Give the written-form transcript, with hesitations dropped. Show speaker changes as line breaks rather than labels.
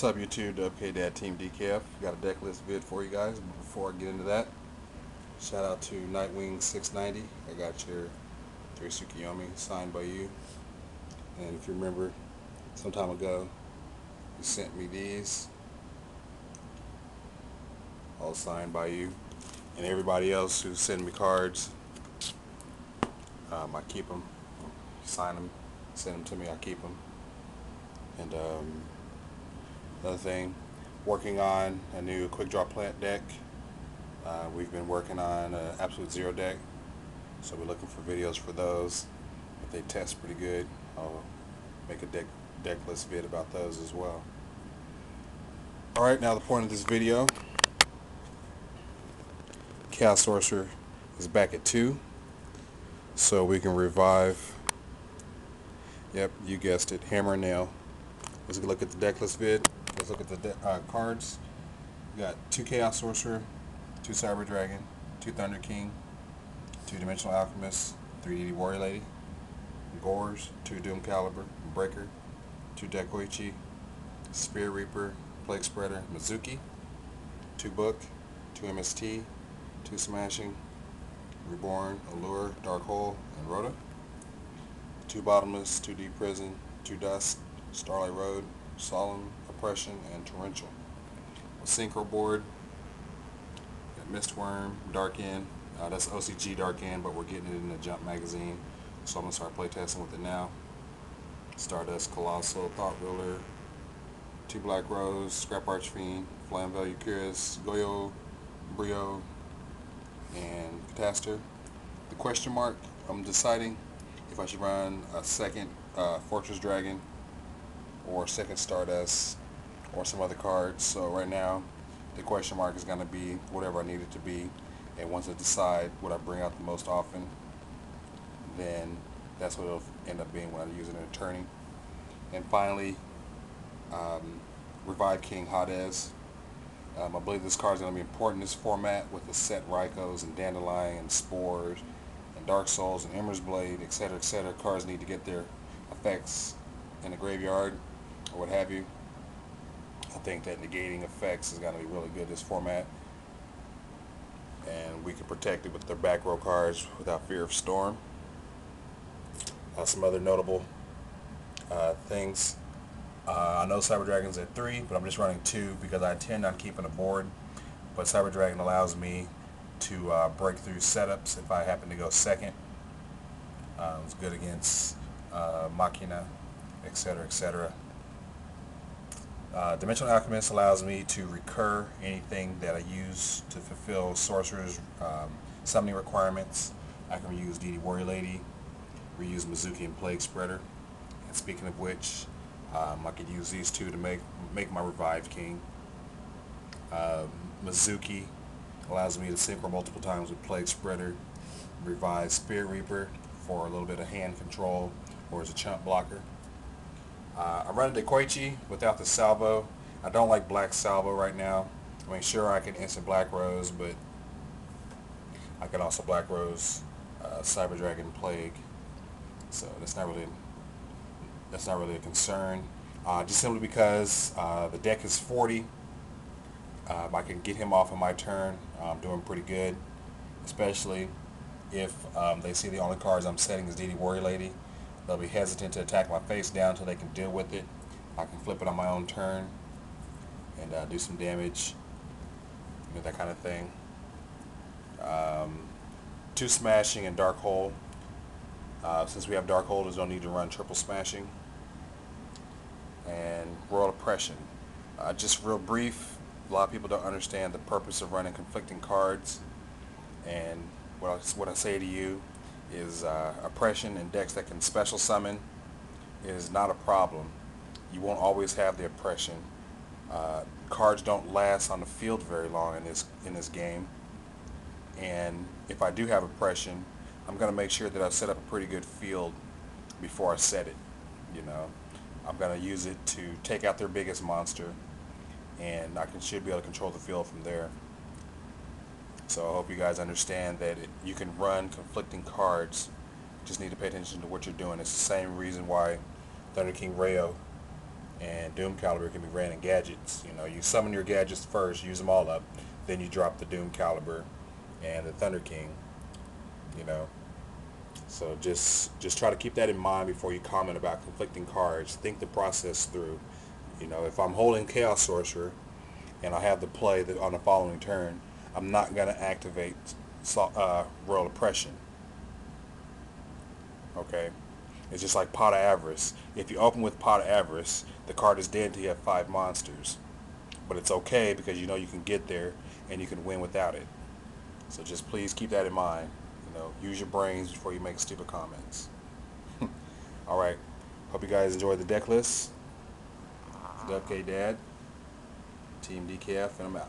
What's up YouTube, WK Dad Team DKF. Got a deck list vid for you guys. But before I get into that, shout out to Nightwing 690. I got your 3 Tsukiyomi signed by you. And if you remember, some time ago, you sent me these, all signed by you. And everybody else who sent me cards, I keep them. Sign them, send them to me, I keep them. And another thing, working on a new quick draw plant deck. We've been working on an absolute zero deck, so we're looking for videos for those. If they test pretty good, I'll make a deck list vid about those as well. Alright, now the point of this video, Chaos Sorcerer is back at 2, so we can revive, yep, you guessed it, Hammer and Nail. Let's look at the deck list vid. Let's look at the cards. We got 2 Chaos Sorcerer, 2 Cyber Dragon, 2 Thunder King, 2 Dimensional Alchemist, 3 DD Warrior Lady, Gores, 2 Doom Caliber, Breaker, 2 Dekoichi, Spear Reaper, Plague Spreader, Mizuki, 2 Book, 2 MST, 2 Smashing, Reborn, Allure, Dark Hole, and RotA, 2 Bottomless, 2 Deep Prison, 2 Dust, Starlight Road, Solemn, Oppression, and Torrential. A Synchro board, got Mistworm, Dark End, that's OCG Dark End, but we're getting it in the Jump magazine, so I'm going to start playtesting with it now. Stardust, Colossal, Thought Ruler, 2 Black Rose, Scrap Archfiend, Flame Value Curious, Goyo, Brio, and Catastor. The question mark, I'm deciding if I should run a second Fortress Dragon or second Stardust or some other cards. So right now the question mark is going to be whatever I need it to be, and once I decide what I bring out the most often, then that's what it'll end up being when I use it in a tourney. And finally, Revive King Hades. I believe this card is going to be important in this format with the set Raikos and Dandelion and Spores and Dark Souls and Emmer's Blade, etc., etc. Cards need to get their effects in the graveyard or what have you. I think that negating effects is going to be really good in this format, and we can protect it with their back row cards without fear of storm. Some other notable things. I know Cyber Dragon's at 3, but I'm just running 2 because I intend on keeping a board. But Cyber Dragon allows me to break through setups if I happen to go second. It's good against Machina, etc., etc. Dimensional Alchemist allows me to recur anything that I use to fulfill Sorcerer's summoning requirements. I can reuse DD Warrior Lady, reuse Mizuki and Plague Spreader. And speaking of which, I could use these 2 to make my Revive King. Mizuki allows me to synchro multiple times with Plague Spreader, revive Spirit Reaper for a little bit of hand control or as a chump blocker. I'm running Dekoichi without the salvo. I don't like black salvo right now. I mean, sure, I can instant Black Rose, but I can also Black Rose Cyber Dragon Plague, so that's not really a concern. Just simply because the deck is 40, I can get him off on my turn. I'm doing pretty good, especially if they see the only cards I'm setting is DD Warrior Lady. They'll be hesitant to attack my face down until they can deal with it. I can flip it on my own turn and do some damage, that kind of thing. 2 Smashing and Dark Hole. Since we have Dark Hole, there's no need to run triple Smashing. And Royal Oppression. Just real brief, a lot of people don't understand the purpose of running conflicting cards, and what I say to you is Oppression and decks that can special summon is not a problem. You won't always have the Oppression. Cards don't last on the field very long in this game, and if I do have Oppression, I'm going to make sure that I set up a pretty good field before I set it. I'm going to use it to take out their biggest monster, and I should be able to control the field from there. So I hope you guys understand that you can run conflicting cards. Just need to pay attention to what you're doing. It's the same reason why Thunder King Rayo And Doom Caliber can be ran in gadgets. You know, you summon your gadgets first, use them all up, then you drop the Doom Caliber and the Thunder King. You know, so just try to keep that in mind before you comment about conflicting cards. Think the process through. You know, if I'm holding Chaos Sorcerer and I have the play that on the following turn, I'm not going to activate Royal Oppression. Okay? It's just like Pot of Avarice. If you open with Pot of Avarice, the card is dead until you have 5 monsters. But it's okay because you know you can get there and you can win without it. So just please keep that in mind. You know, use your brains before you make stupid comments. Alright. Hope you guys enjoyed the deck list. It's WK Dad, Team DKF, and I'm out.